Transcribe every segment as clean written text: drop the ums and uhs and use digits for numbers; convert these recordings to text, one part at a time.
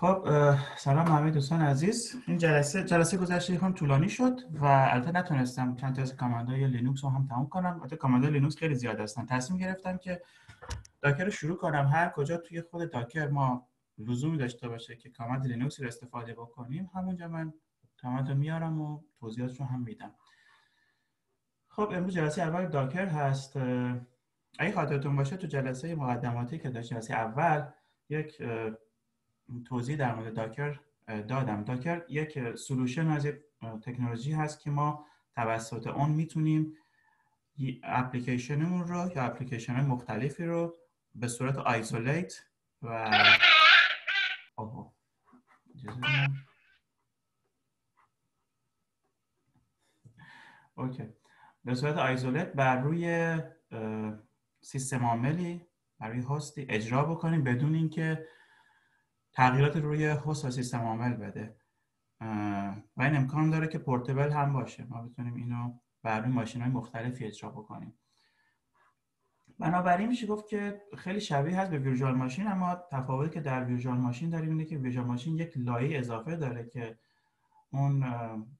خب سلام همه دوستان عزیز. این جلسه گذشته یکم طولانی شد و البته نتونستم چند تا از کامندهای لینوکس رو هم تموم کنم. البته کامندهای لینوکس خیلی زیاد هستن. تصمیم گرفتم که داکر رو شروع کنم. هر کجا توی خود داکر ما لزومی داشته باشه که کامند لینوکس رو استفاده بکنیم، همونجا من کامند رو میارم و توضیحاتش رو هم میدم. خب امروز جلسه اول داکر هست. اگه خاطرتون باشه تو جلسه مقدماتی که داشت، جلسه اول یک توضیح در مورد داکر دادم. داکر یک سولوشن از یک تکنولوژی هست که ما توسط اون میتونیم اپلیکیشنمون رو یا اپلیکیشن مختلفی رو به صورت آیزولیت و به صورت آیزولیت بر روی سیستم عاملی، بر روی هاستی اجرا بکنیم بدون اینکه تغییرات روی هست و سیستم عامل بده. و این امکان داره که پورتبل هم باشه، ما بتونیم اینو بر روی ماشین‌های مختلفی اجرا بکنیم. بنابراین میشه گفت که خیلی شبیه هست به ویرچوال ماشین، اما تفاوتی که در ویرچوال ماشین داریم اینه که ویرچوال ماشین یک لایه اضافه داره که اون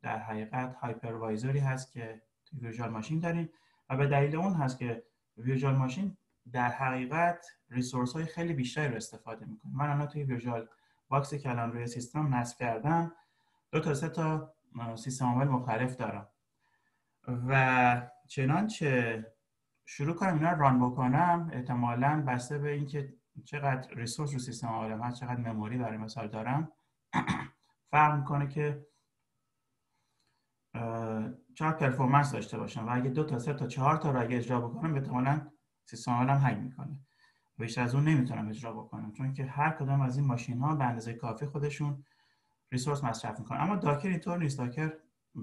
در حقیقت هایپروایزری هست که توی ویرچوال ماشین داریم و به دلیل اون هست که ویرچوال ماشین در حقیقت ریسورس های خیلی بیشتری رو استفاده میکنه. من الان توی ویرچوال باکسی که الان روی سیستم نصب کردم 2 تا 3 تا سیستم عامل مختلف دارم و چنانچه شروع کنم اینا رو ران بکنم، احتمالاً بسته به اینکه چقدر ریسورس رو سیستم عاملم هست، چقدر مموری برای مثال دارم، فرق میکنه که چقدر پرفورمنس داشته باشم و اگه 2 تا 3 تا 4 تا رو اگه اجرا بکنم احتمالاً سیستم عاملم هنگ میکنه. بیشتر از اون نمیتونم اجرا بکنم چون که هر کدام از این ماشین ها به اندازه کافی خودشون ریسورس مصرف میکنه. اما داکر اینطور نیست. داکر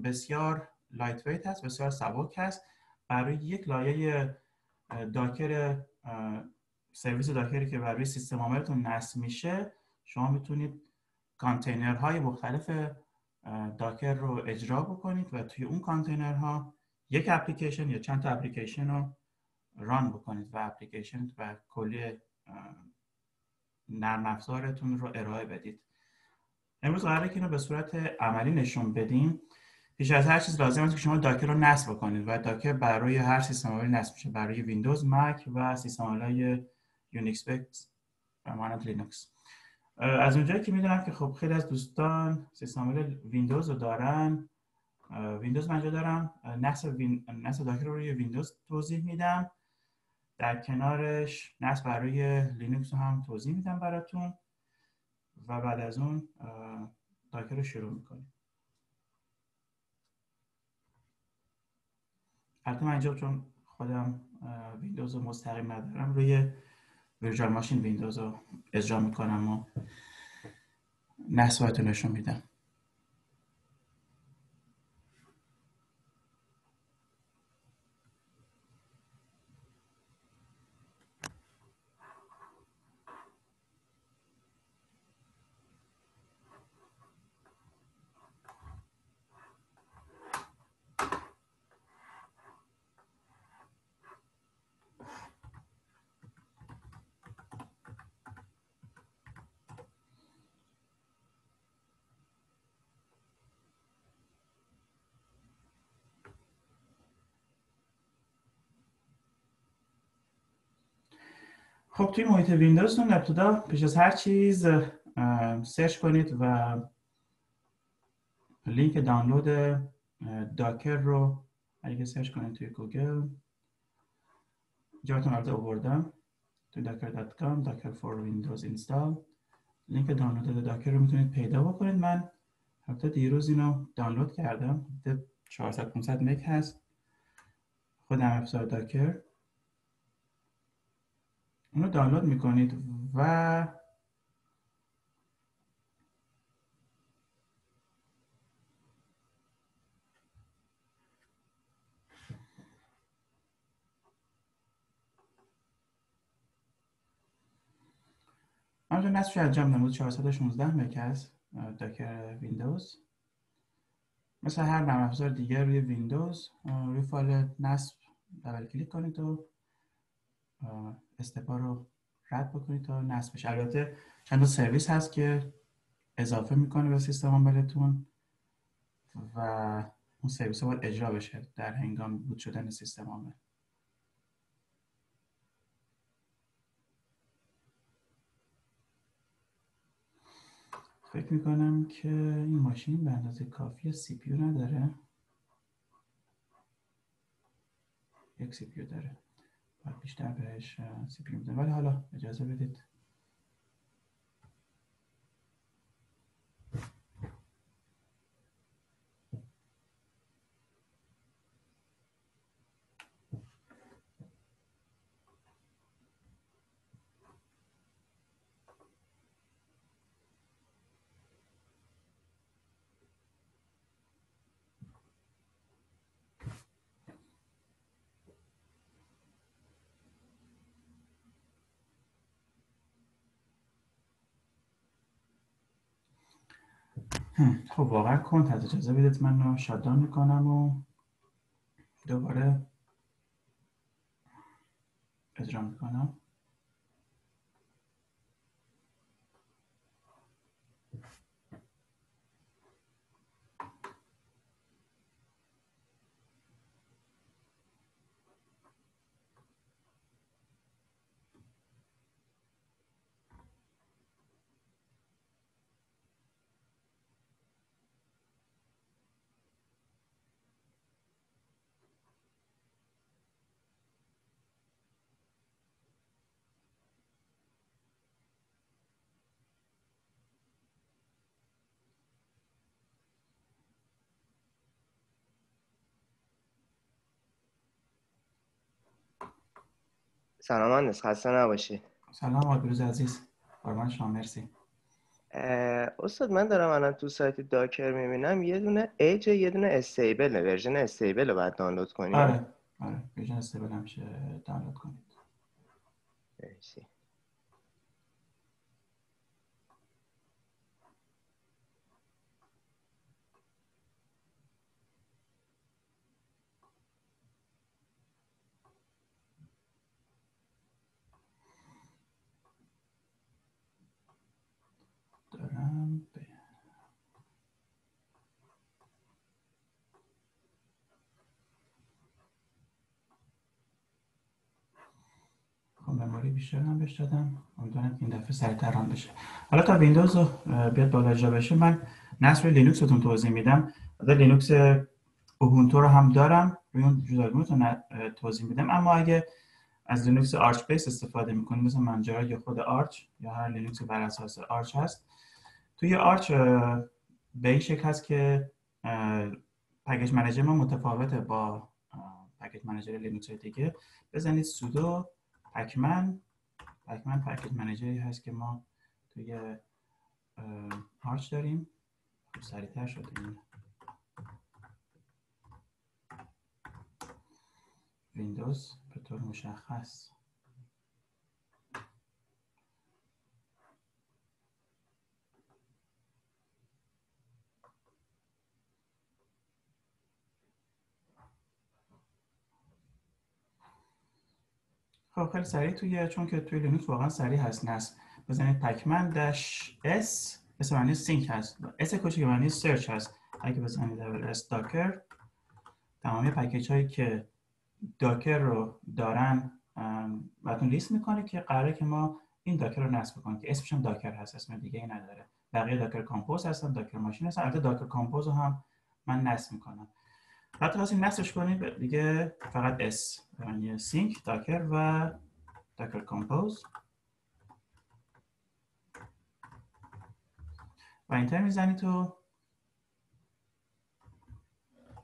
بسیار لایت ویت هست، بسیار سبک هست. برای یک لایه داکر، سرویس داکری که برای سیستم عاملتون نصب میشه، شما میتونید کانتینرهای مختلف داکر رو اجرا بکنید و توی اون کانتینرها یک اپلیکیشن یا چند تا اپلیکیشن رو ران بکنید و اپلیکیشن و کلی نرم افزارتون رو ارائه بدید. امروز قراره که اینو به صورت عملی نشون بدیم. پیش از هر چیز لازم است که شما داکر رو نصب کنید و داکر برای هر سیستم عاملی نصب میشه، برای ویندوز، مک و سیستم عاملای یونیکس و مانند لینوکس. از اونجایی که میدونم که خب خیلی از دوستان سیستم عامل ویندوز رو دارن، ویندوز من دارم نصب داکر رو روی ویندوز توضیح میدم. در کنارش نصب برای لینوکس رو هم توضیح میدم براتون و بعد از اون داکر رو شروع میکنیم. البته من اینجا چون خودم ویندوز رو مستقیم ندارم، روی ویرچوال ماشین ویندوز رو اجرا میکنم و نصباتو نشون میدم. خب توی محیط ویندوزتون ابتدا پیش از هر چیز سرچ کنید و لینک دانلود داکر رو اگه سرچ کنید توی گوگل، جاتون البته آوردم توی docker.com docker for windows install، لینک دانلود داکر رو میتونید پیدا بکنید. من البته دیروز اینو دانلود کردم، 400-500 مگ هست خودم افزار داکر. اونو دانلود میکنید و همونجا نصبش انجام نمود. 416 مگ هست داکر ویندوز. مثل هر نرم افزار دیگر روی ویندوز، روی فایل نصب دبل کلیک کنید و استپا رو رد بکنید تا نصب بشه. البته چند تا سرویس هست که اضافه میکنه به سیستم عاملتون و اون سرویس ها باید اجرا بشه در هنگام بود شدن سیستم عامل. فکر میکنم که این ماشین به اندازه کافی سی پی یو نداره. یک سی پی یو داره، باید بیشتر بهش سی پی یو میدم، ولی حالا اجازه بدید. خب واقعا کند هست، اجازه بدید من رو شاتداون میکنم و دوباره اجرا میکنم. سلام مهندس، خسته نباشی. سلام آقای پیروز عزیز، قربان شما، مرسی. استاد من دارم الان تو سایت داکر میبینم یه دونه ایج، یه دونه استیبل، ورژن استیبل رو باید دانلود کنیم. آره ویژن استیبل هم میشه دانلود کنید. مرسی. دارم مموری بیشتر هم بهش دادم، امیدوارم این دفعه سریعتر ران بشه. حالا تا ویندوز رو بیاد بالا اجرا بشه، من نصب لینوکس رو توضیح میدم. لینوکس اوبونتو رو هم دارم، روی اون جداگونه توضیح میدم. اما اگه از لینوکس آرچ بیس استفاده میکنیم، مثل منجرا یا خود آرچ یا هر لینوکس بر اساس آرچ هست، توی آرچ به این شکل هست که پکیج منیجر ما متفاوته با پکیج منیجر لینوکس دیگه. بزنید سودو پکمن پکیج منیجری هست که ما توی آرچ داریم. خب سریعتر شد این ویندوز به طور مشخص. خب خیلی سریع چون که توی لینوکس واقعا سریع هست نصب. بزنید پکمن داش اس، اس معنی سینک هست، اس کوچیک معنی سرچ هست. اگه بزنید اس داکر، تمامی پکیج هایی که داکر رو دارن براتون لیست میکنه که قراره که ما این داکر رو نصب کنیم، که اسمش هم داکر هست، اسم دیگه ای نداره. بقیه داکر کامپوز هستن، داکر ماشین هستن. البته داکر کامپوز رو هم من نصب میکنم. وقتی خواستیم نصبش کنیم دیگه فقط اس یعنی سینک داکر و داکر کامپوز و اینتر میزنید تو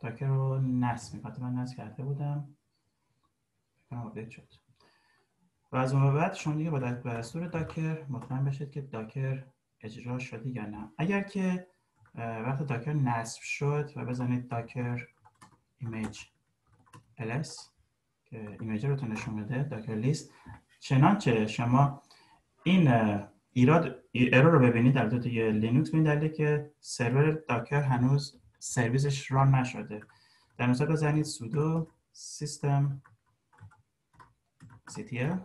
داکر رو نصب میکنم. من نصب کرده بودم، بکنم آپدیت شد. و از اون بعد شما دیگه با دستور داکر مطمئن بشید که داکر اجرا شده یا نه. اگر که وقتی داکر نصب شد و بزنید داکر ایمیج ls که ایمیج رو نشون بده، داکر لیست، چنانچه شما این ایرور رو ببینید در توی لینوکس، به دلیل که سرور داکر هنوز سرویسش ران نشده. در مثال بزنید sudo system ctl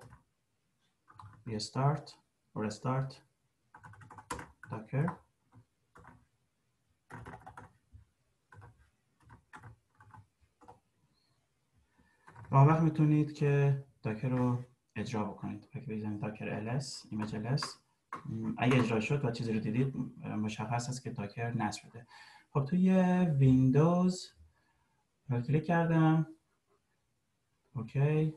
restart docker آن وقت میتونید که داکر رو اجرا بکنید. اگه بزنید داکر ls ایمیج ls، اگه اجرا شد و چیزی رو دیدید مشخص است که داکر نصب شده. خب توی ویندوز کلیک کردم، اوکی.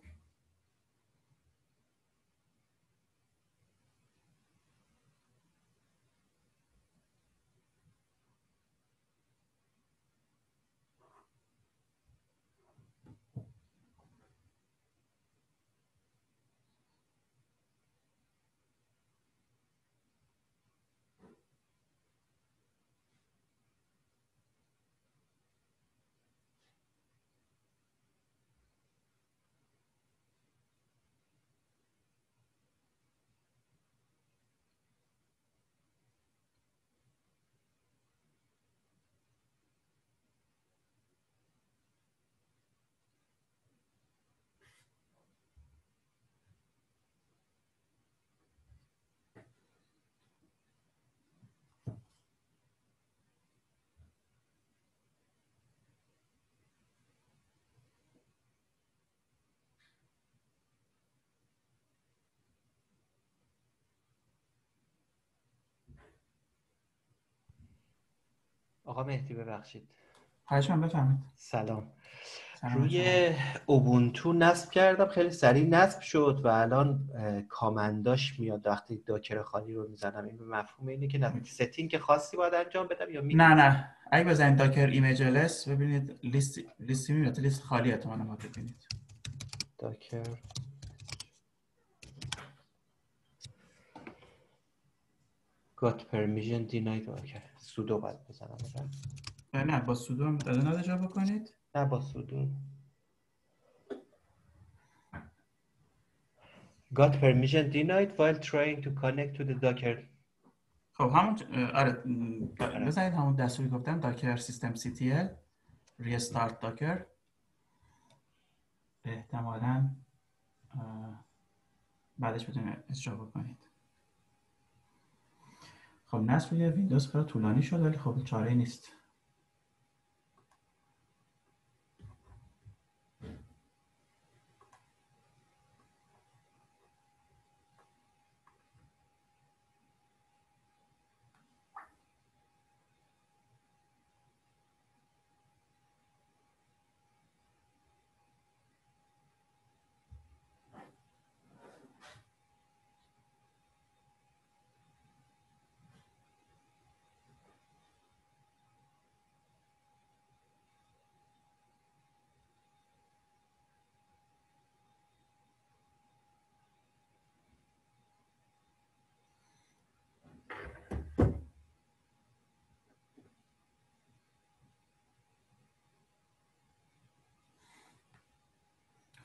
آقا مهدی ببخشید. خواهش من بفهمید. سلام. سلام شما. روی اوبونتو نصب کردم، خیلی سریع نصب شد و الان کامنداش میاد وقتی داکر خالی رو میزنم. این به مفهوم اینه که ستینگ خاصی باید انجام بدم یا میگید؟ نه اگه بزنید داکر ایمیج ls ببینید لیستی میاد، لیست خالی احتمالاً ما ببینید. داکر got permission denied. اوکی، سودو باید بزنم. نه با سودو هم داده اجرا بکنید. نه با سودو. got permission denied while trying to connect to the docker. خب همون آره بزنید همون دستوری گفتم داکر سیستم ctl ریستارت داکر، احتمالاً بعدش بتونید اجرا بکنید. خب نصب روی ویندوز خیلی طولانی شد ولی خب چاره نیست.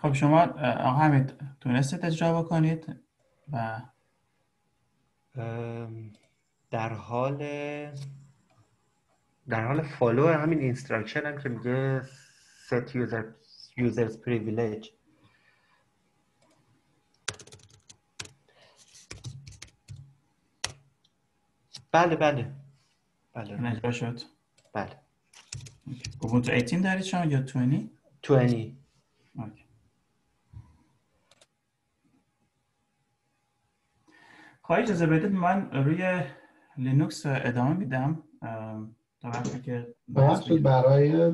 خب شما آقا حمید تونستید اجرا بکنید و در حال فالو همین اینستراکشن هم که میگه set users privilege. بله اجرا شد. بله. اوبونتو 18 دارید شما یا 20؟ 20. اوکی. خواهی اجازه بدید من روی لینوکس ادامه میدم تا وقتی که ببخشید برای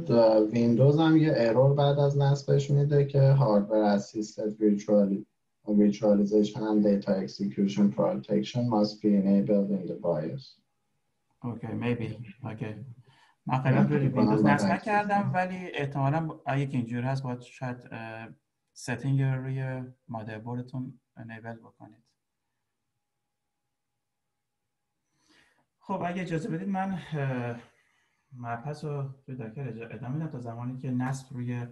ویندوز هم یه ارور بعد از نصبش میده که hardware assisted virtualization and data execution protection must be enabled in the BIOS. اوکی اوکی. من قبلا روی ویندوز نصب نکردم ولی احتمالاً اگه که اینجور هست باید شاید ستینگ روی مادربردتون انیبل بکنید. خب اگه اجازه بدید من مبحث رو توی داکر ادامه میدم تا زمانی که نصب روی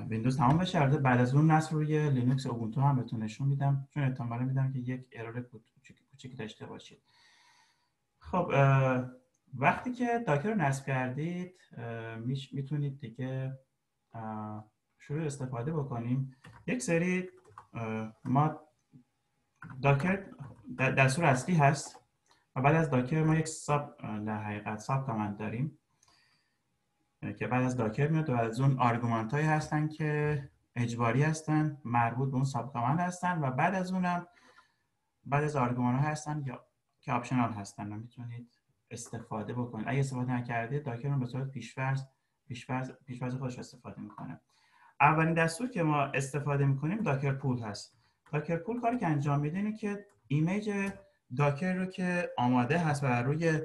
ویندوز تمام بشه. بعد از اون نصب روی لینوکس اوبونتو هم بهتون نشون میدم چون احتمالاً میدم که یک ارور کوچیک داشته باشید. خب وقتی که داکر رو نصب کردید میتونید دیگه شروع استفاده بکنیم. یک سری ما داکر دستور اصلی هست و بعد از داکر ما یک در حقیقت ساب کامند داریم که بعد از داکر میاد و از اون آرگومنت هایی هستن که اجباری هستن، مربوط به اون ساب کامند هستن و بعد از اونم بعد از آرگومان ها هستن یا که آپشنال هستن و میتونید استفاده بکنید. اگه استفاده نکردید داکر رو به صورت پیش‌فرض خودش استفاده میکنه. اولین دستور که ما استفاده میکنیم داکر پول هست. داکر پول کاری که انجام میده اینه که ایمیج داکر رو که آماده هست و روی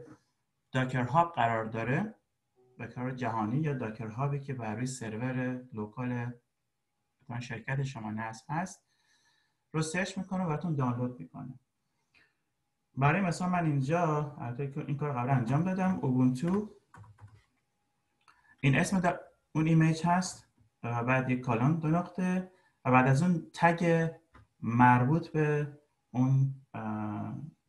داکر هاب قرار داره، داکر جهانی یا داکر هابی که برای سرور لوکال شرکت شما نصب هست رو سرچ میکنه و براتون دانلود میکنه. برای مثلا من اینجا این کار قبلا انجام دادم، اوبونتو این اسم اون ایمیج هست و بعد یک کالون 2 نقطه و بعد از اون تگ مربوط به اون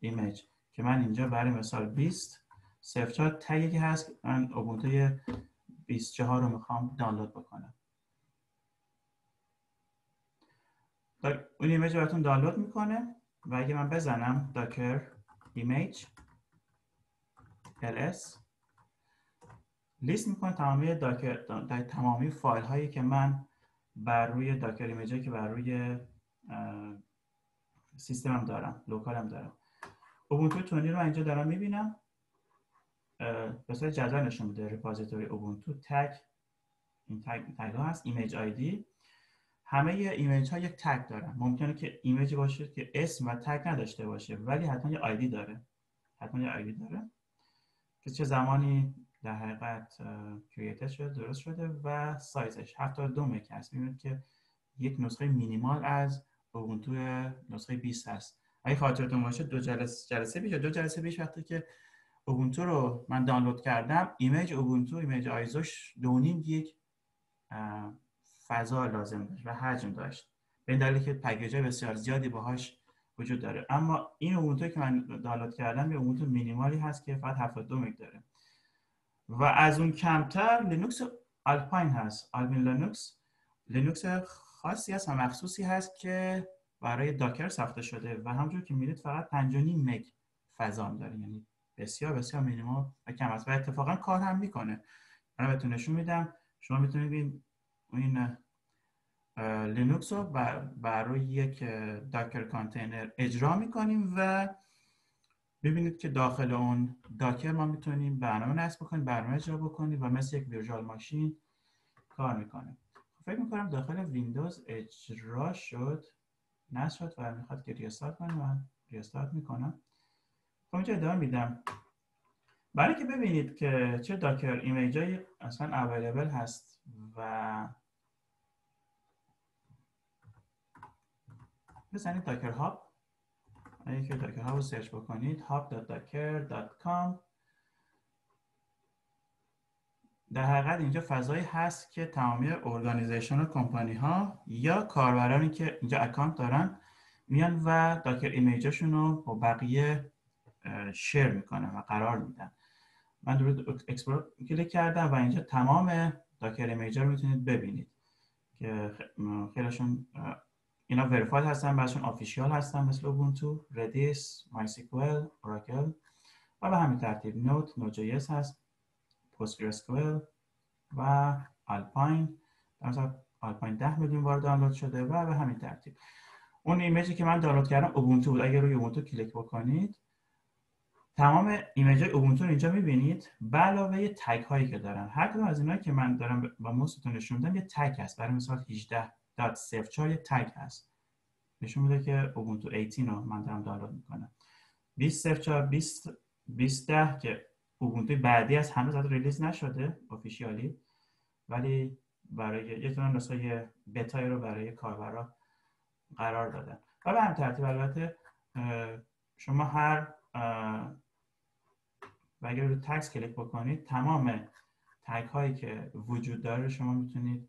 ایمیج که من اینجا برای مثال 20 صفر تگی که هست من اوبونتو 24 رو میخوام دانلود بکنم. اون ایمیج براتون دانلود میکنه و اگه من بزنم داکر ایمیج ls لیست میکنه تمامی فایل هایی که من بر روی داکر ایمیجی که بر روی سیستمم دارم، لوکالم دارم. اوبونتو 20 رو اینجا دارم میبینم، به صورت جدول نشون میده رپوزیتوری اوبونتو تگ، این تگ ها هست، ایمیج آیدی. همه ایمیج ها یک تگ دارن. ممکنه که ایمیجی باشه که اسم و تگ نداشته باشه ولی حتما یه آیدی داره، که چه زمانی در حقیقت کرییت شده، درست شده و سایزش 72 مگ هست. میبینید که یک نسخه مینیمال از اوبونتو نسخه 20 هست. اگه خاطرتون باشه دو جلسه پیش وقتی که اوبونتو رو من دانلود کردم، ایمیج اوبونتو، ایمیج آیزوش 2.5 گیگ فضا لازم داشت و حجم داشت، به این دلیل که پکیج‌های بسیار زیادی باهاش وجود داره. اما این اوبونتو که من دانلود کردم یه اوبونتو مینیمالی هست که فقط 72 مگ داره و از اون کمتر لینوکس آلپاین هست. آلپاین لینوکس خاصی هست و مخصوصی هست که برای داکر ساخته شده و همونجور که می‌بینید فقط 5.5 مگ فضا داره، یعنی بسیار بسیار مینیمال و کم است و اتفاقا کار هم میکنه. من بهتون نشون میدم، شما میتونید این لینوکس رو برای یک داکر کانتینر اجرا میکنیم و ببینید که داخل اون داکر ما میتونیم برنامه نصب بکنیم، برنامه اجرا بکنیم و مثل یک ویرچوال ماشین کار میکنه. فکر میکنم داخل ویندوز اجرا شد، نشد و میخواد که ریستارت کنم و ریستارت میکنم. خب اینجا ادامه میدم برای که ببینید که چه داکر ایمیجایی اصلا اویلیبل هست و بزنید داکر هاب. اگه که داکر هاب رو سرچ بکنید hub.docker.com، در حقیقت اینجا فضایی هست که تمامی ارگانیزیشن و کمپانی ها یا کاربرانی که اینجا اکانت دارن میان و داکر ایمیجاشون رو با بقیه شیر میکنن و قرار میدن. من درود اکسپلور کلیک کردم و اینجا تمام داکر ایمیجا رو میتونید ببینید که خیلیشون اینا وریفاید هستن، بعضیشون آفیشیال هستن مثل اوبونتو، ردیس، مایسیکوئل، اوراکل و به همین ترتیب نود.js هست، پوستگرسکوئل و آلپاین. مثلا آلپاین 10 میلیون بار دانلود شده و به همین ترتیب. اون ایمیجی که من دانلود کردم اوبونتو بود. اگر روی اوبونتو کلیک بکنید تمام ایمیج‌های اوبونتو رو اینجا می‌بینید به علاوه تگ هایی که دارن. هر کدوم از اینایی که من دارم با موستون نشون میدم یه تگ هست. برای مثال 18.04 یه تگ هست، نشون میده که اوبونتو 18 رو من دارم دانلود میکنم. 20.04 20.10 که اوبونتو بعدی از هنوز ریلیز نشده آفیشیالی، ولی برای یه دونه نسخه بتا رو برای کاربرا قرار دادن. و به همین ترتیب البته شما هر و اگر روی تگز کلیک بکنید تمام تگ هایی که وجود داره شما میتونید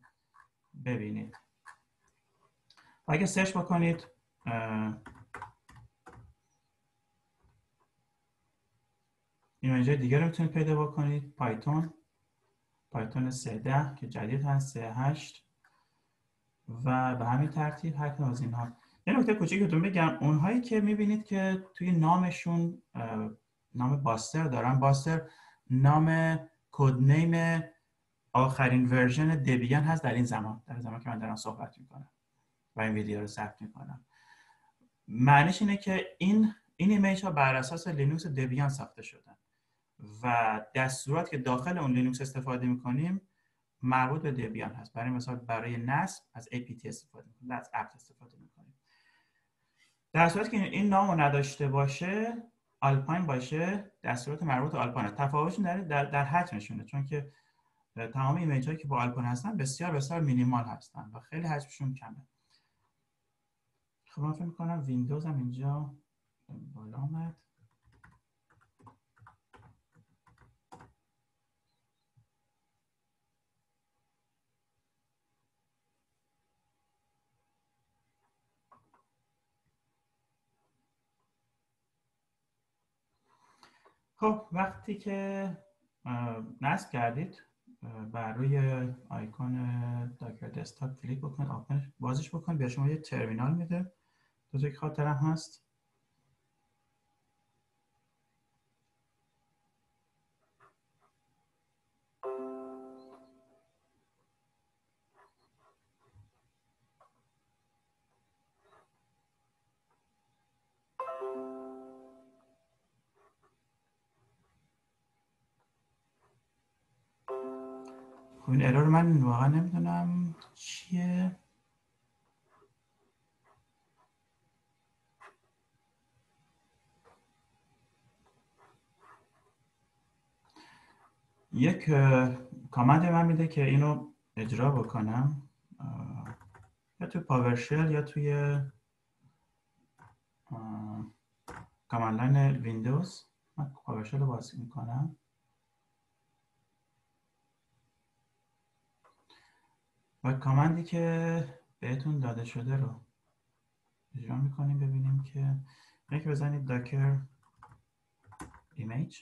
ببینید. و اگر سرچ بکنید ایمیج دیگر رو میتونید پیدا بکنید. پایتون 3.10 که جدید هست، 3.8 و به همین ترتیب هر کدوم از اینها. یه نکته کوچیکتون بگم، اونهایی که میبینید که توی نامشون نام باستر دارن، باستر نام کد نیم آخرین ورژن دبیان هست در این زمان، در زمان که من دارم صحبت میکنم و این ویدیو رو ضبط میکنم. معنیش اینه که این ایمیج ها بر اساس لینوکس دبیان ساخته شدن و دستورات که داخل اون لینوکس استفاده میکنیم مربوط به دبیان هست. برای مثال برای نصب از apt استفاده میکنیم، از apt استفاده میکنیم. در صورتی که این نامو نداشته باشه، آلپاین باشه، دستورات مربوط به آلپاین. تفاوتشون در حجمشونه، چون که تمام ایمیج هایی که با آلپاین هستن بسیار بسیار مینیمال هستن و خیلی حجمشون کمه. خب من فکر می‌کنم ویندوز هم اینجا بالا اومد. خب وقتی که نصب کردید بر روی آیکون داکر دسکتاپ کلیک بکنید، بازش بکنید، به شما یه ترمینال میده. دو تا خاطرم هست. خب این ارور من واقعا نمیدونم چیه. یک کامند من میده که اینو اجرا بکنم، یا توی پاورشل یا توی کامند لاین ویندوز. من پاورشل رو باز میکنم. و کامندی که بهتون داده شده رو اجرا میکنیم. ببینیم که یک بزنید داکر ایمیج.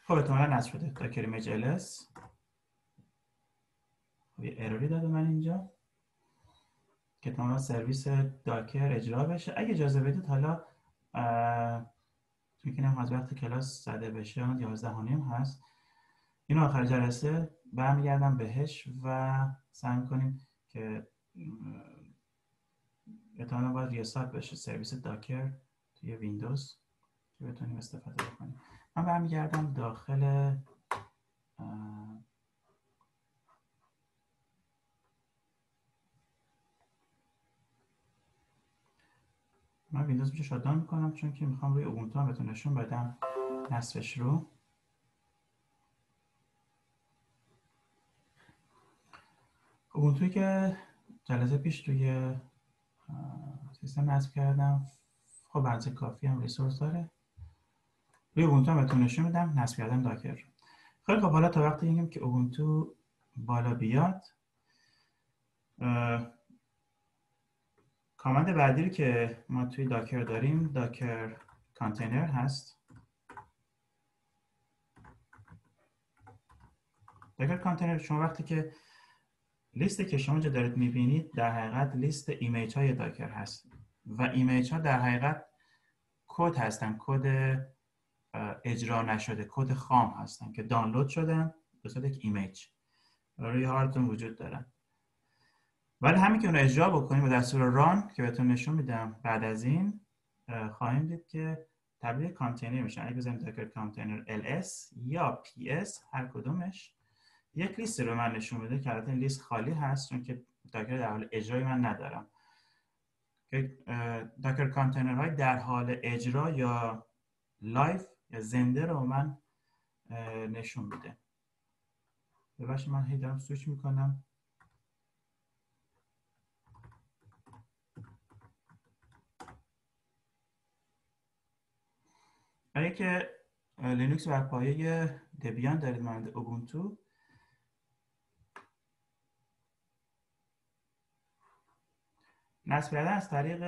خب احتمالا نصب شده داکر ایمیج ls. خب یه اروری داده من اینجا که احتمالا سرویس داکر اجرا بشه. اگه اجازه بدید حالا میتونم از وقت کلاس زده بشه، 11:30 هست، اینو آخر جلسه برمیگردم بهش و سعی میکنیم که احتمالا باید ریستارت بشه سرویس داکر توی ویندوز که بتونیم استفاده بکنیم. من برمیگردم داخل من ویندوز میشه شاتداون میکنم، چون که میخوام روی اوبونتو هم بهتون نشون بدم نصبش رو. اوبونتویی که جلسه پیش توی سیستم نصب کردم، خب بنز کافی هم ریسورس داره. روی اوبونتو هم بهتون نشون میدم نصب کردن داکر. خیلی خب، حالا تا وقتی میگیم که اوبونتو بالا بیاد، کامند بعدی رو که ما توی داکر داریم داکر کانتینر هست. داکر کانتینر شما وقتی که لیستی که شما دارید میبینید در حقیقت لیست ایمیج های داکر هست و ایمیج ها در حقیقت کد هستن، کد اجرا نشده، کد خام هستن که دانلود شدن به صورت یک ایمیج روی هاردتون وجود دارن. ولی همین که اون اجرا بکنیم با دستور ران که بهتون نشون میدم بعد از این، خواهیم دید که تبدیل کانتینر میشن. اگه بزنید داکر کانتینر ls یا ps هر کدومش یک لیست رو من نشون میده که البته این لیست خالی هست چون که داکر در حال اجرای من ندارم. که داکر کانتینر های در حال اجرا یا لایف یا زنده رو من نشون میده. ببخشید من هی دارم سویچ میکنم. اگه که لینوکس بر پایه دبیان دارید مانند اوبونتو، نصب کردن از طریق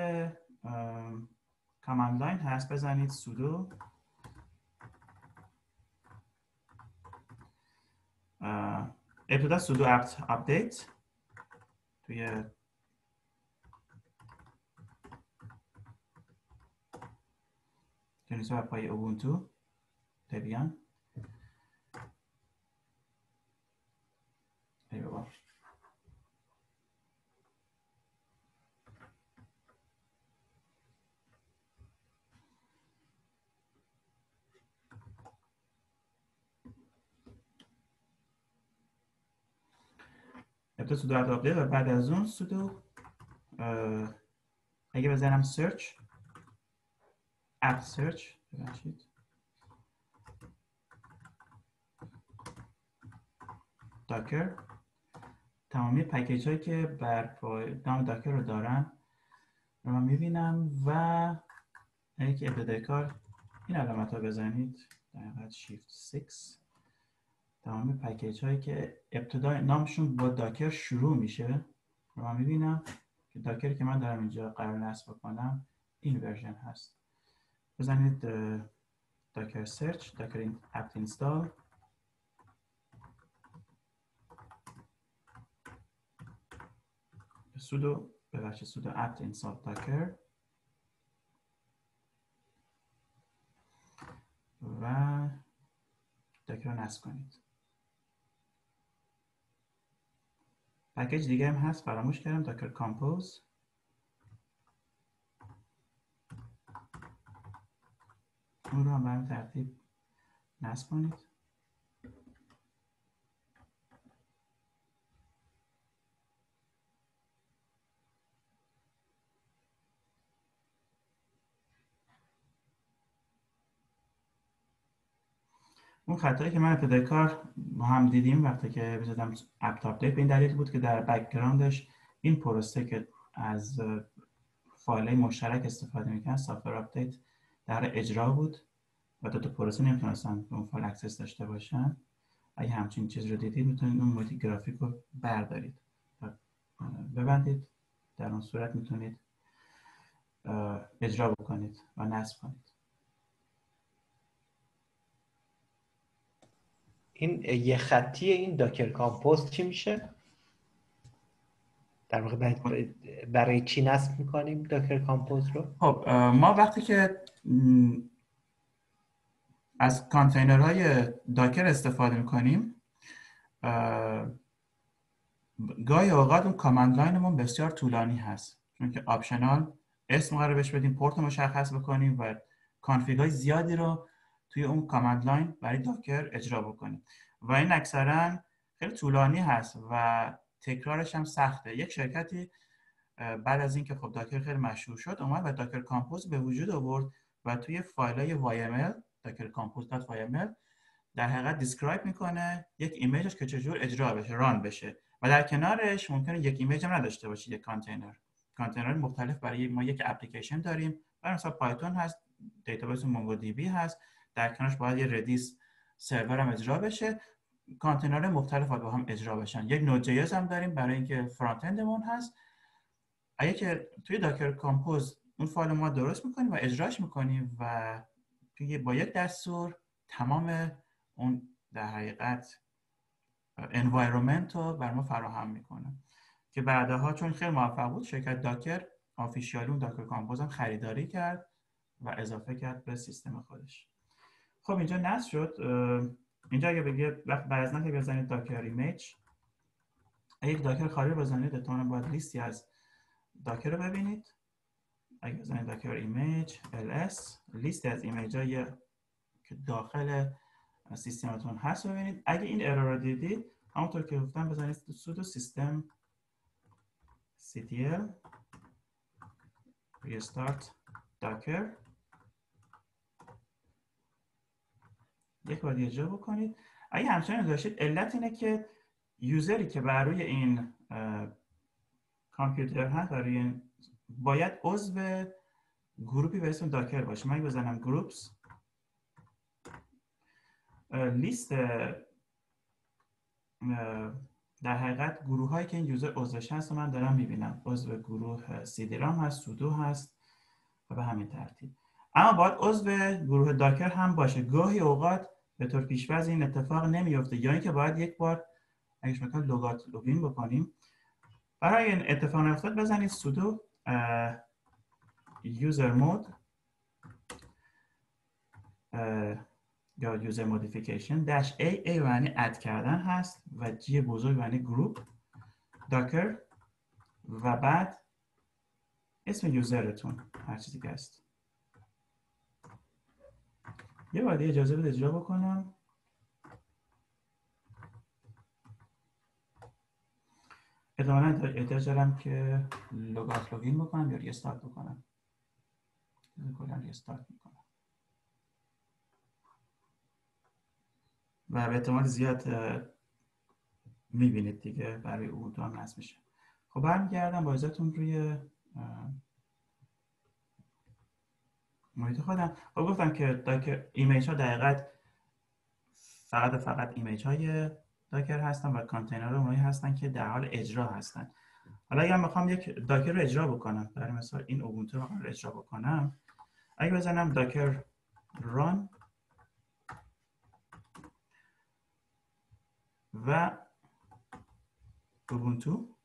کامند لاین هست. بزنید سودو ابتدا سودو apt update توی لینوکس بر پایه اوبونتو. دبیان. ای بابا. ابتدا سودو ات آپدیت و بعد از اون سودو اگه بزنم search apt search ببخشید داکر تمامی پکیج هایی که بر نام داکر رو دارن رو من میبینم و اگه که ابتدای کار این علامت ها بزنید در حقیقت shift 6 تمامی پکیج هایی که ابتدای نامشون با داکر شروع میشه رو من میبینم که داکری که من دارم اینجا قرار نصب کنم این ورژن هست. بزنید داکر سرچ داکر apt install سودو apt install docker و داکر رو نصب کنید. پکیج دیگه هم هست فراموش کردم داکر کامپوز اون رو هم به همین ترتیب نصب کنید. اون خطایی که من ابتدای کار با هم دیدیم وقتی که بزدم اپت آپدیت به این دلیل بود که در بک‌گراندش این پروسه که از فایل مشترک استفاده میکنن سافر آپدیت در اجرا بود و دو تا پروسه نمیتونستن به اون فایل اکسس داشته باشن. اگه همچین چیز رو دیدید میتونید اون مودی گرافیک رو بردارید و ببندید. در اون صورت میتونید اجرا بکنید و نصب کنید. این یه خطی این داکر کامپوز چی میشه؟ در واقع برای چی نصب میکنیم داکر کامپوز رو؟ خب ما وقتی که از کانتینرهای داکر استفاده میکنیم گاهی اوقات اون کامند لاینمون بسیار طولانی هست چون که آپشنال اسم قرار بهش بدیم پورت مشخص بکنیم و کانفیگ های زیادی رو توی اون کامند لاین برای داکر اجرا بکنیم و این اکثرا خیلی طولانی هست و تکرارش هم سخته. یک شرکتی بعد از اینکه خب داکر خیلی مشهور شد اومد و داکر کامپوز به وجود آورد و توی فایل‌های YML داکر کامپوز.yml در حقیقت دیسکرایب میکنه یک ایمیجش که چجور اجرا بشه ران بشه و در کنارش ممکنه یک ایمیج هم نداشته باشید. یک کانتینرهای مختلف برای ما یک اپلیکیشن داریم برای مثلا پایتون هست دیتابیس مونگو دی بی هست در کنارش باید یه ردیس سرور هم اجرا بشه. کانتینرهای مختلف باید با هم اجرا بشن. یک نود جی اس هم داریم برای اینکه فرانت اندمون هست. اگه که توی داکر کامپوز اون فایل ما درست میکنیم و اجراش میکنیم و توی با یک دستور تمام اون در حقیقت انوایرمنت رو بر ما فراهم میکنه که بعدها چون خیلی موفق بود شرکت داکر آفیشیالی اون داکر کامپوز هم خریداری کرد و اضافه کرد به سیستم خودش. خب اینجا نصب شد. اینجا اگه بگه بعد از اینکه بزنید داکر ایمیج اگه داکر خالی رو بزنید اتفاقا باید لیستی از داکر رو ببینید. اگه بزنید داکر ایمیج ls لیست از ایمیج هایی که داخل سیستمتون هست ببینید. اگه این ارور رو دیدید همونطور که گفتم بزنید sudo system ctl restart docker یک بار دیگه اجرا بکنید. اگه همچنین داشتید علت اینه که یوزری که بر روی این کامپیوتر هست برای این باید عضو گروپی به اسم داکر باشه. من بزنم گروپس لیست در حقیقت گروه هایی که این یوزر عضوش هست من دارم میبینم. عضو گروه سیدیرام هست، سودو هست و به همین ترتیب. اما باید عضو گروه داکر هم باشه. گاهی اوقات به طور پیش‌فرض این اتفاق نمیفته یا اینکه باید یک بار اگه شما لوگین بکنیم. برای این اتفاق نیفتاد بزنید سودو user mode یا یوزر مودیفیکیشن داش A یعنی اد کردن هست و G بزرگ یعنی گروپ داکر و بعد اسم یوزرتون هر چیزی که هست. یه بار دیگه اجازه بده اجرا بکنم. ادامه احتیاج دارم که لوگین بکنم یا ریستارت بکنم. کلا ریستارت میکنم و به احتمال زیاد میبینید دیگه برای اوبونتو هم نصب میشه. خب برمیگردم با اجازهتون روی محیط خودم. خب گفتم که داکر ایمیج ها دقیقاً فقط ایمیج های داکر هستن و کانتینر ها اونایی هستن که در حال اجرا هستن. حالا اگر میخوام یک داکر رو اجرا بکنم، برای مثال این اوبونتو رو اجرا بکنم، اگه بزنم داکر run و اوبونتو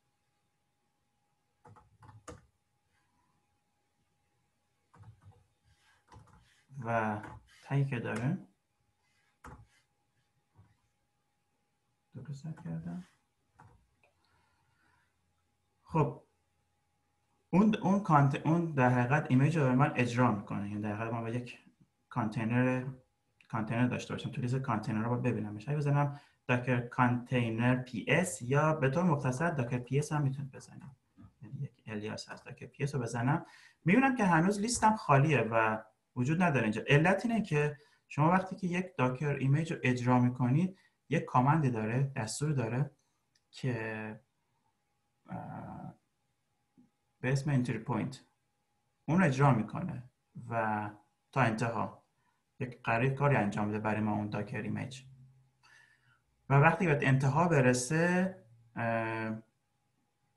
و تایی که داره درست کردم. خب اون در حقیقت ایمیج رو من اجرا میکنه. یعنی در حقیقت من با یک کانتینر داشته باشم، تو لیست کانتینر رو ببینمش. اگه بزنم داکر کانتینر پی اس یا به طور مختصر داکر پی اس هم میتونید بزنید، یعنی یک الیاس هست داکر پی اس رو بزنم، میبینم که هنوز لیستم خالیه و وجود نداره اینجا. علت اینه که شما وقتی که یک داکر ایمیج رو اجرا میکنید یک کامندی داره، دستور داره که به اسم انتری پوینت اون اجرا میکنه و تا انتها یک کاری انجام بده برای ما اون داکر ایمیج و وقتی به انتها برسه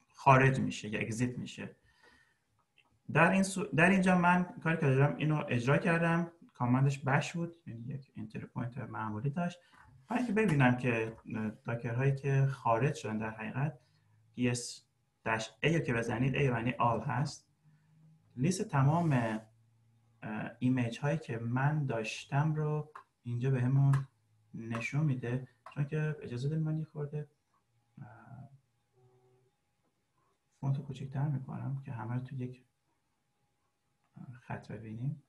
خارج میشه یا اگزیت میشه. در اینجا من کاری که دارم اینو اجرا کردم، کامندش بش بود، یعنی یک انتری پوینت معمولی داشت. برای که ببینم که داکرهایی که خارج شدن در حقیقت ps-a که بزنید a یعنی all هست، لیست تمام ایمیج هایی که من داشتم رو اینجا به همون نشون میده. چون که اجازه بدید من یه خورده فونت رو کوچکتر میکنم که همه رو تو یک خط ببینیم.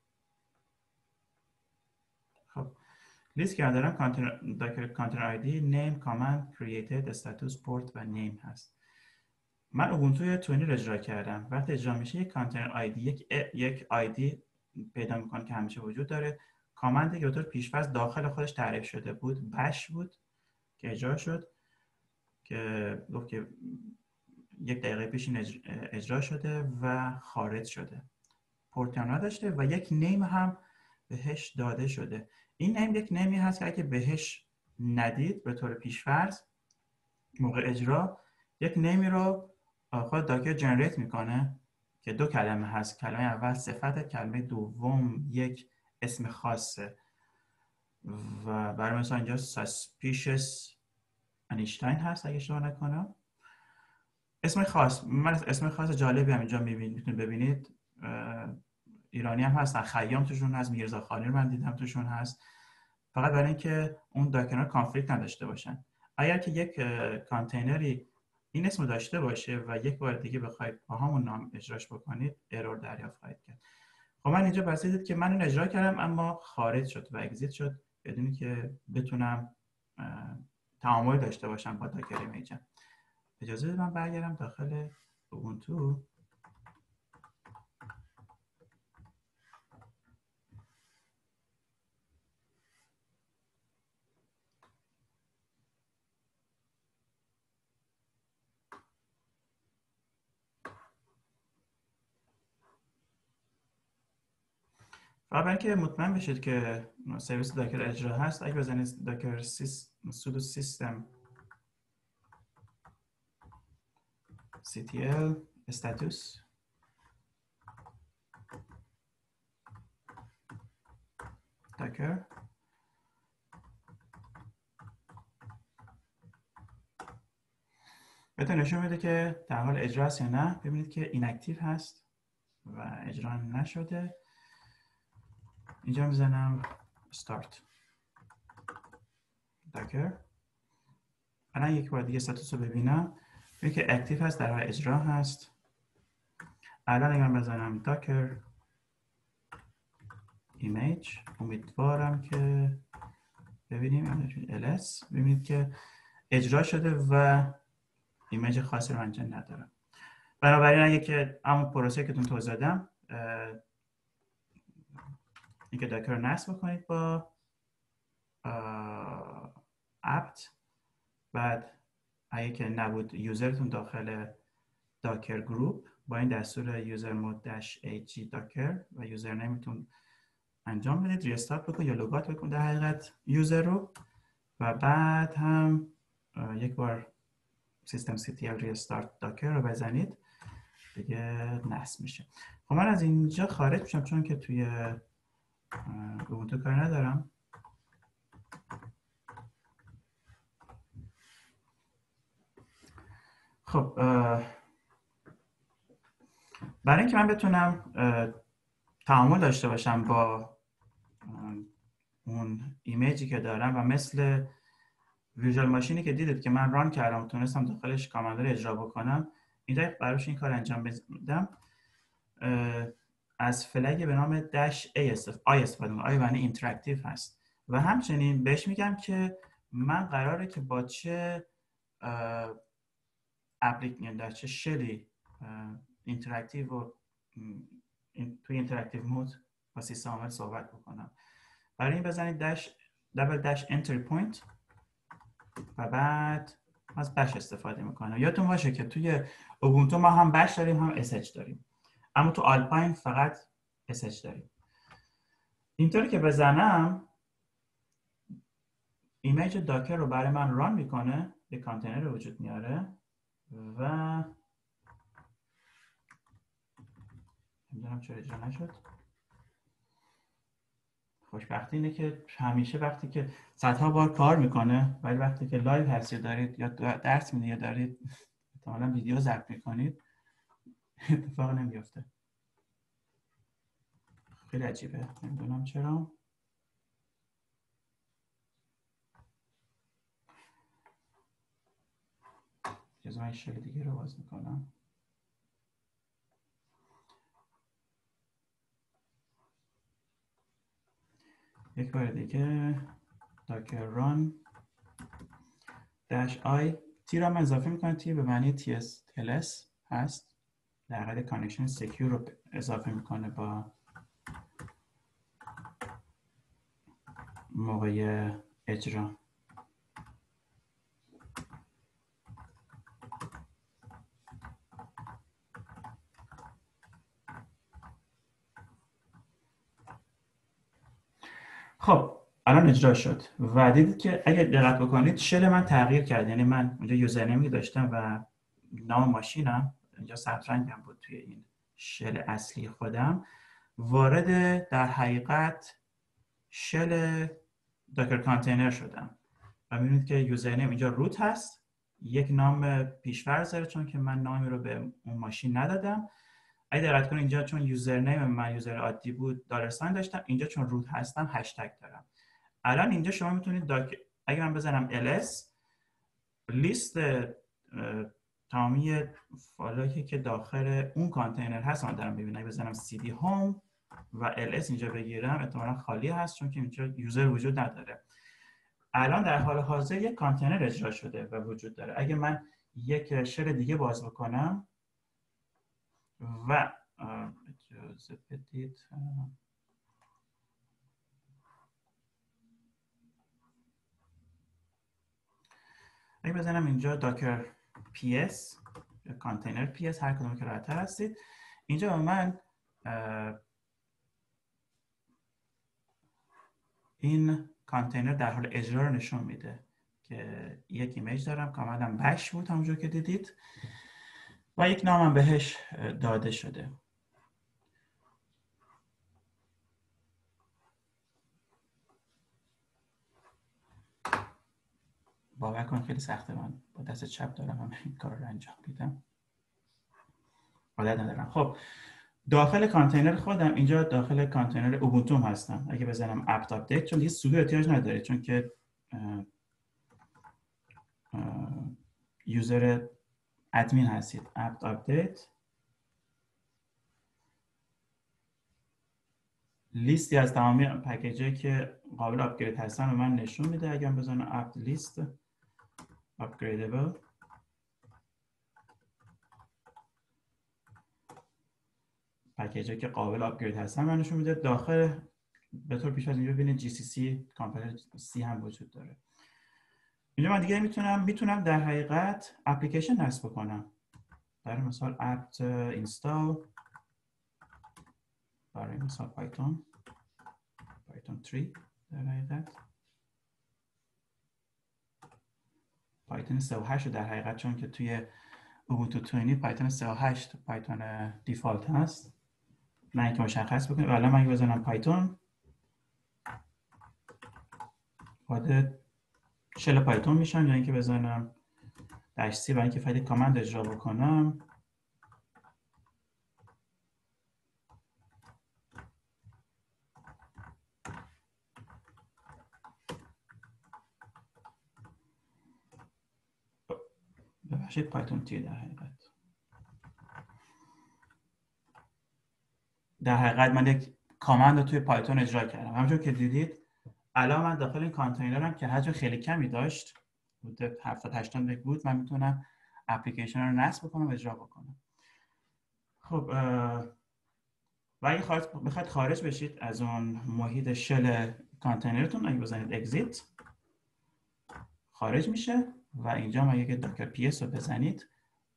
خب لیست که دارم داکر کانتینر آیدی، نیم، کامند، کرییتد، استاتوس، پورت و نیم هست. من اوبونتو 20 رو اجرا کردم. وقتی اجرا میشه یک کانتینر آیدی یک آیدی پیدا میکنه که همیشه وجود داره. کامندی که به طور پیش‌فرض داخل خودش تعریف شده بود بش بود که اجرا شد، که گفت که 1 دقیقه پیش این اجرا شده و خارج شده. پورت هم نداشته و یک نیم هم بهش داده شده. این نیم یک نیمی هست که اگه بهش ندید به طور پیش‌فرض موقع اجرا، یک نیمی رو خود داکر جنریت میکنه که 2 کلمه هست. کلمه اول صفت، کلمه دوم یک اسم خاصه و برای مثلا اینجا suspicious انیشتین هست اگه اشتباه نکنم. اسم خاص، من اسم خاص جالبی هم اینجا میتونید ببینید. ایرانی هم هستن، خیام توشون هست، میرزا خانی رو من دیدم توشون هست، فقط برای اینکه اون داکرها کانفلیکت نداشته باشن. اگر که یک کانتینری این اسم داشته باشه و یک بار دیگه بخواید با همون نام اجراش بکنید ارور دریافت خواهید کرد. خب من اینجا بس دیدید که من اون اجرا کردم اما خارج شد و اگزیت شد بدون که بتونم تعامل داشته باشم با داکر ایمیجم. اجازه بدید من برگردم داخل اوبونتو. و برای اینکه مطمئن بشید که سرویس داکر اجرا هست، اگه بزنید داکر sudo system ctl status docker بهتون نشون میده که در حال اجرا است یا نه. ببینید که ایناکتیو هست و اجرا نشده. اینجا میزنم start. داکر. الان یک بار دیگه استاتوس رو ببینم، ببینید که اکتیو هست، در حال اجرا هست. الان اگر بزنم داکر ایمیج، امیدوارم که ببینیم ls، ببینید که اجرا شده و ایمیج خاصی رو انجام ندارم. بنابراین اگه که همون پروسه که توضیح دادم، اینکه داکر رو نصب بکنید با apt، بعد اگه که نبود یوزرتون داخل داکر گروپ، با این دستور یوزر مود -ag داکر و یوزر نیمتون انجام بدید، ریستارت بکن یا لوگات بکن در حقیقت یوزر رو، و بعد هم یک بار سیستم ctl ریستارت داکر رو بزنید دیگه نصب میشه. خب من از اینجا خارج میشم چون که توی اوبونتو کار ندارم. خب برای اینکه من بتونم تعامل داشته باشم با اون ایمیجی که دارم و مثل ویژوال ماشینی که دیدید که من ران کردم و تونستم داخلش کاماند رو اجرا بکنم، اینجا براش این کار انجام بدم، از فلگ به نام -i استفاده می‌کنم. آی معنی اینتراکتیو هست و همچنین بهش میگم که من قراره که با چه اپلیکیشن در چه شلی اینتراکتیو و توی اینتراکتیو مود با سیستم عامل صحبت بکنم. برای این بزنید ~entry point و بعد از بش استفاده میکنم. یادتون باشه که توی اوبونتو ما هم بش داریم هم sh داریم، اما تو آلپاین فقط sh داریم. اینطوری که بزنم ایمیج داکر رو برای من ران میکنه، یک کانتینر رو وجود میاره و نمیدونم چرا اجرا نشد. خوشبختی اینه که همیشه وقتی که صدها بار کار میکنه، ولی وقتی که لایو هستی دارید یا درس میدید یا دارید احتمالاً ویدیو ضبط میکنید اتفاق نمیفته. خیلی عجیبه، نمیدونم چرا. از من شکل دیگه رو باز میکنم. یک بار دیگه داکر run -i تی رو هم اضافه میکنم. تی به معنی TLS هست، در حال کانکشن سکیور رو اضافه میکنه با موقع اجرا. خب الان اجرا شد و دیدید که اگر دقت بکنید شل من تغییر کرد. یعنی من اونجا یوزرنیمی داشتم و نام ماشینم اینجا سبز رنگم بود توی این شل اصلی خودم، وارد در حقیقت شل داکر کانتینر شدم و میبینید که یوزرنیم اینجا روت هست، یک نام پیش‌فرض داره چون که من نامی رو به اون ماشین ندادم. اگه دقت کنید اینجا چون یوزرنیم من یوزر عادی بود $، داشتم، اینجا چون روت هستم هشتگ دارم. الان اینجا شما میتونید اگه من بزنم ls لیست تمامی فایلایی که داخل اون کانتینر هست من دارم ببینم. اگه بزنم cd home و ls اینجا بگیرم احتمالاً خالی هست چون که اینجا یوزر وجود نداره. الان در حال حاضر یک کانتینر اجرا شده و وجود داره. اگه من یک شل دیگه باز بکنم و اجازه بدید اگه بزنم اینجا داکر ps یا کانتینر ps، هر کدوم که راحت‌تر هستید، اینجا به من این کانتینر در حال اجرا رو نشون میده که یک ایمیج دارم کاملا بش بود همونجور که دیدید و یک نامم بهش داده شده. باور کن خیلی سخته، من با دست چپ دارم همه این کار رو انجام میدم، عادت ندارم. خب داخل کانتینر خودم اینجا داخل کانتینر اوبونتو هستم. اگه بزنم apt update چون دیگه سودو احتیاج نداره چون که یوزر ادمین هستید apt update لیستی از تمامی پکیجایی که قابل آپگرید هستن به من نشون میده. اگر بزنم apt list upgradable پکیجایی که قابل آپگرید هستن من نشون میده. داخل به طور پیش از اینجا ببینید GCC کامپایلر C هم وجود داره. اینجا من دیگه میتونم در حقیقت اپلیکیشن نصب کنم. برای مثال apt install برای مثال python 3 در حقیقت پایتون 3.8 در حقیقت چون که توی اوبونتو 20 پایتون 3.8 پایتون دیفالت هست نه اینکه مشخص بکنیم. حالا من بزنم پایتون وارد شل پایتون میشم یا اینکه بزنم -c برای اینکه فایل کامند اجرا بکنم. ببخشید پایتون تی در حقیقت من یک کامند رو توی پایتون اجرا کردم. همونجور که دیدید الان من داخل این کانتینرم که حجم خیلی کمی داشت حدود 70-80 مگ بود من میتونم اپلیکیشن رو نصب بکنم و اجرا بکنم. خب و اگه بخواید خارج بشید از اون محیط شل کانتینرتون اگه بزنید اگزیت خارج میشه و اینجا اگه داکر پی اس رو بزنید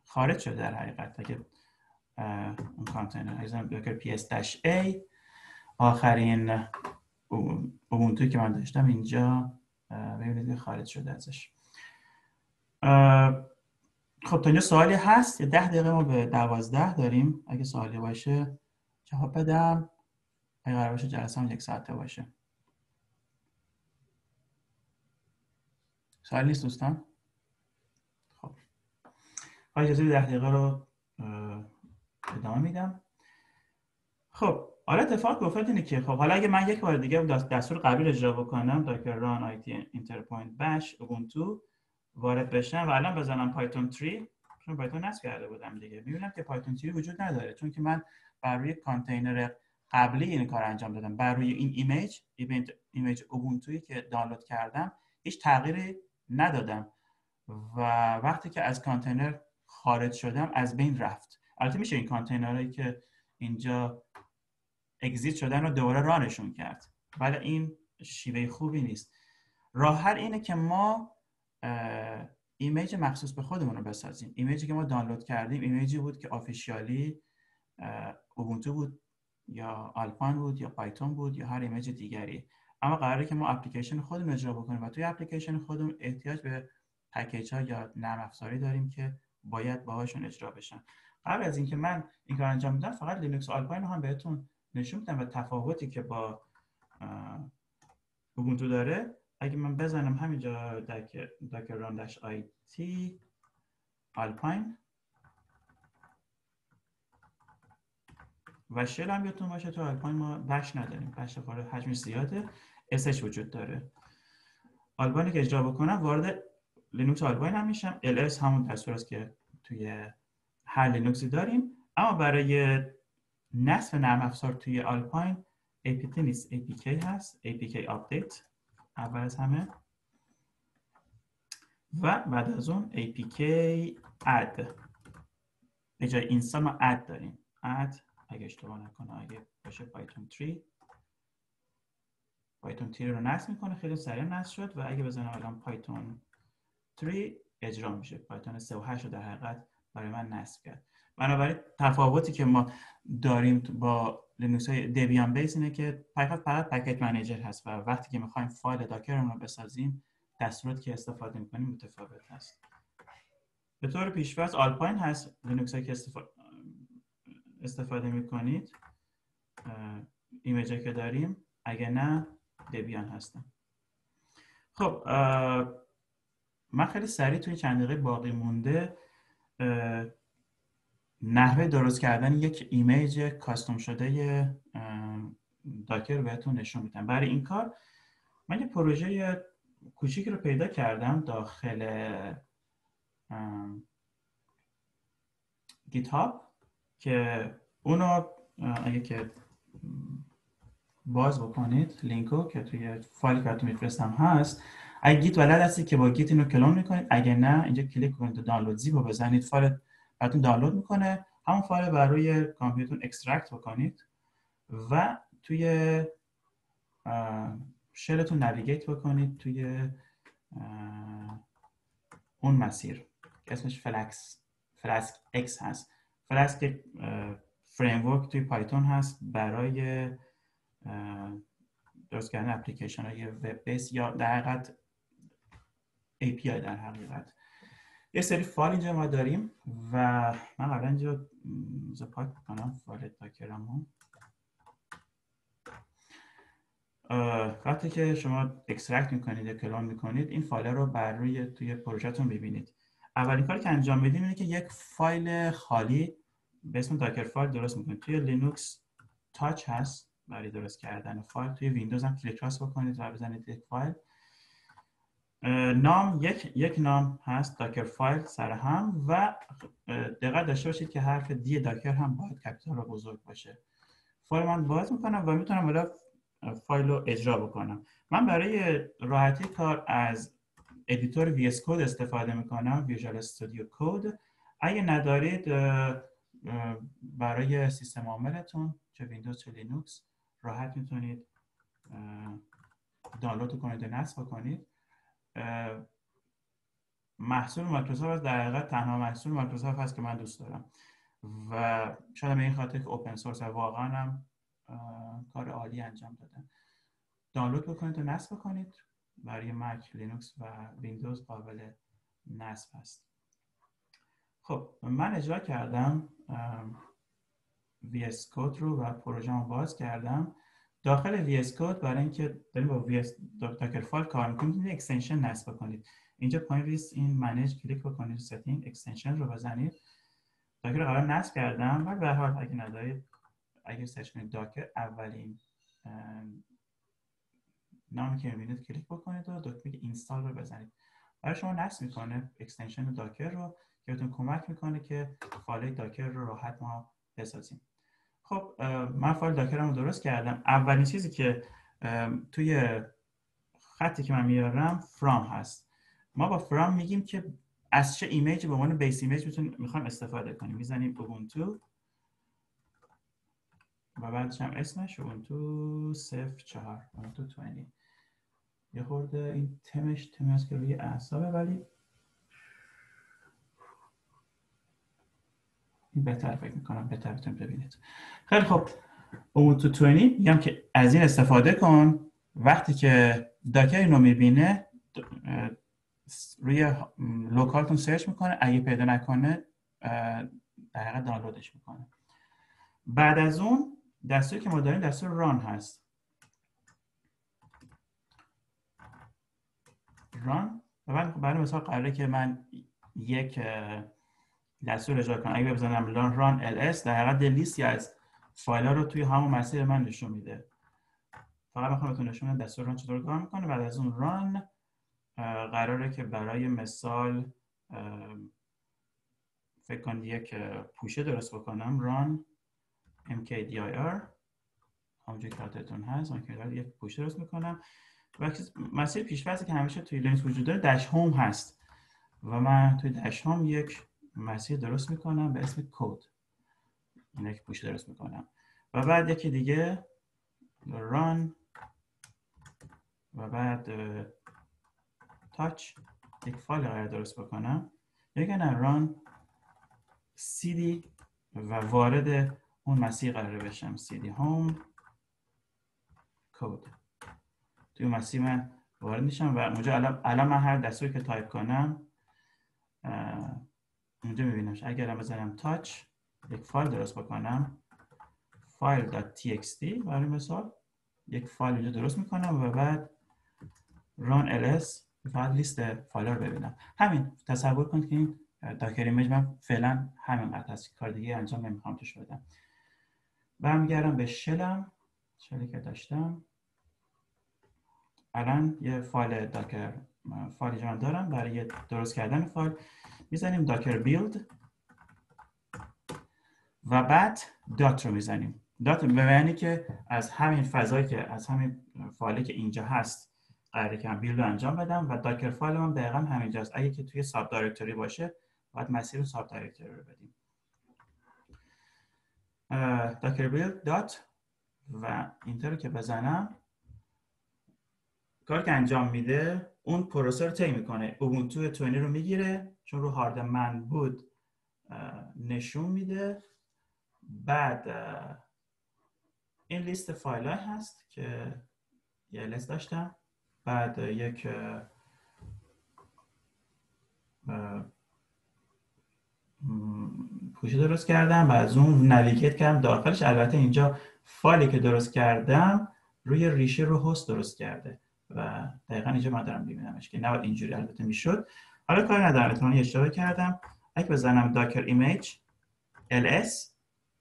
خارج شده در حقیقت. اگه اون کانتینر بزنم داکر پی اس -a آخرین اوبونتویی که من داشتم اینجا ببینید خارج شده ازش. خب تا اینجا سوالی هست؟ 10 دقیقه ما به 12 داریم. اگه سوالی باشه جواب بدم. اگه قرار باشه جلسه هم 1 ساعته باشه. سوال نیست دوستان؟ خب اجازه 10 دقیقه رو ادامه میدم. خب حالا اتفاق افتاد اینه که خب حالا اگه من یک بار دیگه دستور قبلی رو اجرا بکنم داکر ران آیتی اینترپوینت بش اوبونتو وارد بشم و الان بزنم پایتون 3 چون پایتون نصب کرده بودم دیگه میبینم که پایتون 3 وجود نداره چون که من بر روی کانتینر قبلی این کار انجام دادم. بر روی این ایمیج اوبونتویی که دانلود کردم هیچ تغییری ندادم و وقتی که از کانتینر خارج شدم از بین رفت. البته میشه این کانتینرهایی که اینجا اگزیت شدن رو دوباره رانشون کرد ولی این شیوه خوبی نیست. راه حل اینه که ما ایمیج مخصوص به خودمون رو بسازیم. ایمیجی که ما دانلود کردیم ایمیجی بود که آفیشیالی اوبونتو بود یا آلپاین بود یا پایتون بود یا هر ایمیج دیگری. اما قراره که ما اپلیکیشن خودمون اجرا بکنیم و توی اپلیکیشن خودمون احتیاج به پکیج ها یا نرم افزاری داریم که باید باهاشون اجرا بشن. قبل از اینکه من این کار انجام بدم فقط لینوکس و آلپاین رو هم بهتون نشون میدم و تفاوتی که با اوبونتو داره. اگه من بزنم همینجا داکر ران داش آیتی آلپاین و شل هم یادتون باشه تو آلپاین ما بش نداریم. بش خورده حجمش زیاده SH وجود داره. آلپاینی که اجرا بکنم وارد لینوکس آلپاین هم میشم. LS همون دستور است که توی هر لینوکسی داریم اما برای نصب نرم افزار توی آلپاین apt نیست apk هست. apk update اول از همه و بعد از اون apk add به جای اینستال ما add داریم. add اگه اشتباه نکنه اگه باشه پایتون 3 رو نصب میکنه خیلی سریع نصب شد و اگه بزنم الان پایتون 3 اجرا میشه. پایتون 3.8 رو در حقیقت برای من نصب کرد. بنابراین تفاوتی که ما داریم با لینوکس های دیبیان بیس اینه که فقط پکیج منیجر هست و وقتی که میخوایم فایل داکرمون رو بسازیم دستوراتی که استفاده میکنیم متفاوت هست. به طور پیش‌فرض آلپاین هست لینوکس هایی که استفاده میکنید ایمیجی که داریم اگه نه دیبیان هستن. خب من خیلی سریع توی چند دقیقه باقی مونده نحوه درست کردن یک ایمیج کاستوم شده داکر بهتون نشون میدم. برای این کار من یه پروژه کوچیکی رو پیدا کردم داخل گیت هاب که اونو اگه که باز بکنید لینکو که توی فایل که براتون میفرستم هست. اگه گیت بلد هستید که با گیت اینو کلون میکنید، اگه نه اینجا کلیک کنید تو دانلود زیپ رو بزنید، فایل براتون دانلود میکنه. همون فایل بر روی کامپیوترتون اکسترکت بکنید و توی شلتون نویگیت بکنید توی اون مسیر که اسمش فلاسک اکس هست. فلاسک فریمورک توی پایتون هست برای درست کردن اپلیکیشن های وب بیس یا در حقیقت API. در حقیقت یه سری فایل اینجا ما داریم و من قبلا اینجا پاک بکنم فایل داکرمو. وقتی که شما اکسترکت میکنید یا کلون میکنید این فایل رو بر روی توی پروژهتون ببینید. اولین کاری که انجام بدیم اینه که یک فایل خالی به اسم داکر فایل درست میکنید. توی لینوکس تاچ هست برای درست کردن فایل، توی ویندوز هم کلیک راست بکنید و بزنید یک فایل. نام یک نام هست داکر فایل سر هم و دقت داشته باشید که حرف دی داکر هم باید کپیتال و بزرگ باشه. فایل من باز میکنم و میتونم حالا فایل رو اجرا بکنم. من برای راحتی کار از ادیتور VS Code استفاده میکنم، ویژوال استودیو کد. اگه ندارید برای سیستم عاملتون چه ویندوز چه لینوکس راحت میتونید دانلود کنید و نصب کنید. محصول مایکروسافت در حقیقت تنها محصول مایکروسافت هست که من دوست دارم و شاید به این خاطر که اوپن سورس واقعا هم کار عالی انجام دادن. دانلود بکنید و نصب کنید. برای مک، لینوکس و ویندوز قابل نصب است. خب من اجرا کردم VS Code رو و پروژه‌مو باز کردم. داخل VS Code برای اینکه داریم با VS داکر فایل کار می‌کنیم میتونید اکستنشن نصب کنید. اینجا پایین روی این منیج کلیک بکنید، ستینگ اکستنشن رو بزنید. داکر رو قرار نصب کردم ولی به هر حال اگه ندارید اگه سرچ کنید داکر اولین نامی که می‌بینید کلیک بکنید و دکمه اینستال رو بزنید. برای شما نصب می‌کنه اکستنشن داکر رو که بهتون کمک می‌کنه که فایل داکر رو راحت ما بسازیم. خب من فایل داکرم رو درست کردم. اولین چیزی که توی خطی که من میارم فرام هست. ما با فرام میگیم که از چه ایمیج به عنوان بیس ایمیج میخوایم استفاده کنیم. میزنیم اوبونتو و بعدش هم اسمش اوبونتو 04 اوبونتو 20. یه خورده این تمش هست که روی اعصابه ولی این بهتر فکر میکنم بهتر بتونید ببینید. خیلی خب اوبونتو 20 میگم که از این استفاده کن. وقتی که داکر اینو میبینه روی لوکالتون سرچ میکنه، اگه پیدا نکنه در حقیقت دانلودش میکنه. بعد از اون دستوری که ما داریم دستور ران هست. ران برای مثال قراره که من یک دستور اجرا کنم. اگه بزنم ران ls در حقیقت لیستی از فایل ها رو توی همون مسیر من نشون میده. فقط میخوام بهتون نشون بدم دستور ران چطور کار میکنه. بعد از اون ران قراره که برای مثال فکر کنید یک پوشه درست بکنم. ران mkdir همونجوری که خاطرتون هست من یک پوشه درست میکنم و مسیر پیش‌فرضی که همیشه توی لینوکس وجود داره داش هوم هست و من توی داش هوم یک مسیر درست میکنم به اسم کد. این یک پوشه درست میکنم و بعد یکی دیگه ران و بعد تاچ یک فایل قرار درست بکنم. یک ران cd و وارد اون مسیر قرار بشم cd home code. توی مسیر من وارد میشم و اونجا الان من هر دستوری که تایپ کنم اونجا میبینمش. اگر بزنم تاچ یک فایل درست بکنم file.txt برای مثال یک فایل اینجا درست میکنم و بعد run ls فقط لیست فایل رو ببینم. همین تصور کنید که این داکر ایمیج من فعلا همین قدر هست، کار دیگه انجام نمیخوام توش بدم. برمیگردم به شلی که داشتم. الان یه فایل داکر فایل جان دارم برای درست کردن فایل. میزنیم داکر بیلد و بعد دات رو میزنیم. دات به معنی که از همین فضایی که از همین فایلی که اینجا هست قراره که من بیلد رو انجام بدم و داکر فایل هم دقیقا همینجاست. اگه که توی ساب دایرکتوری باشه باید مسیر ساب دایرکتوری رو بدیم. داکر بیلد دات و اینتر رو که بزنم کار که انجام میده اون پروسه رو طی میکنه. اوبونتو 20 رو میگیره چون رو هارد من بود نشون میده. بعد این لیست فایل های هست که یه لیست داشتم. بعد یک پوشی درست کردم و از اون نویگیت کردم داخلش. البته اینجا فایلی که درست کردم روی ریشه رو هست درست کرده و دقیقا اینجا من دارم میبینمش که نباید اینجوری البته میشد. حالا کاری ندارم، اتمنی اشتباه کردم. اگه بزنم داکر ایمیج ls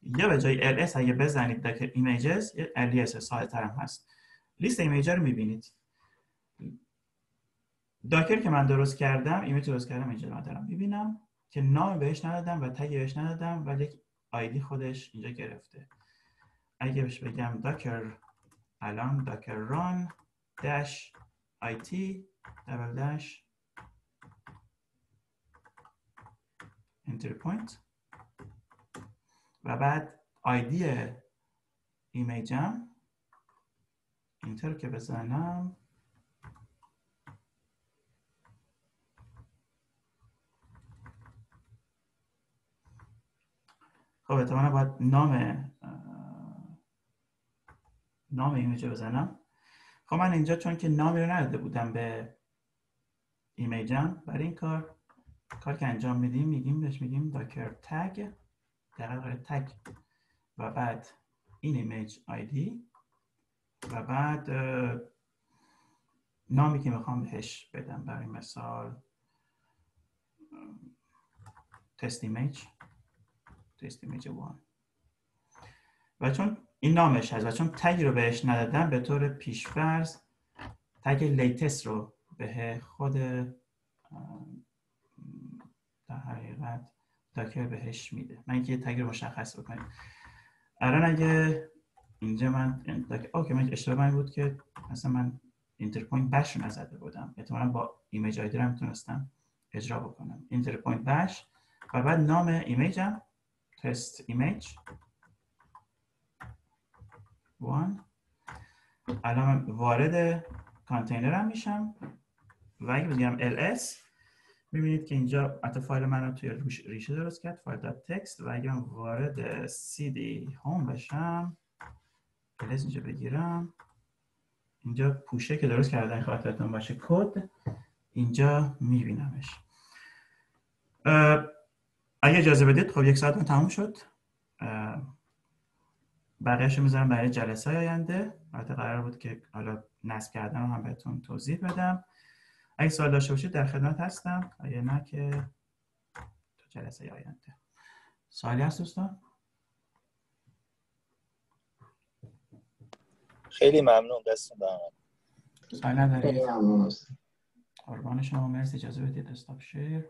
یا به جای ls اگه بزنید داکر ایمیجز ls ساده تر هم هست. لیست ایمیج رو میبینید. داکر که من درست کردم ایمیج درست کردم اینجا من دارم میبینم که نام بهش ندادم و تگ بهش ندادم ولی یک آیدی خودش اینجا گرفته. اگه بهش بگم داکر الان داکر ران داش it دبل داش انتر پوینت و بعد آیدی ایمیجم اینتر که بزنم خب احتمالا باید نام ایمیج رو بزنم. خب من اینجا چون که نامی رو نداده بودم به ایمیجم برای این کار که انجام میدیم بهش میگیم داکر تگ دقیقا تگ و بعد این ایمیج آیدی و بعد نامی که میخوام بهش بدم. برای مثال تست ایمیج 1 و چون این نامش هست و چون تگ رو بهش ندادم به طور پیشفرض تگ لیتست رو به خود در حقیقت داکر بهش میده. من که تگ رو مشخص بکنیم. الان اگه اینجا من اوکی من اشتباه بود که مثلا من اینترپوینت بش رو نزده بودم. احتمالاً با ایمیج آیدی رو میتونستم اجرا بکنم. اینترپوینت بش و بعد نام ایمیجم تست ایمیج 1. الان من وارد کانتینرم میشم و اگه بگم ls میبینید که اینجا حتی فایل من رو توی ریشه درست کرد فایل دات تکست و اگه من وارد cd هوم بشم ls اینجا بگیرم اینجا پوشه که درست کردن خاطرتون باشه کد اینجا میبینمش. اگه اجازه بدید خب 1 ساعت تموم شد. بقیه‌شو میذارم برای جلسه آینده. البته قرار بود که حالا نصب کردن رو هم بهتون توضیح بدم. اگه سوال داشته باشید در خدمت هستم. اگه نه که تو جلسه آینده. سوالی هست دوستان؟ خیلی ممنون دستون در سوال ندارید؟ ممنون. قربان شما. مرسی. اجازه بدید استاپ شیر.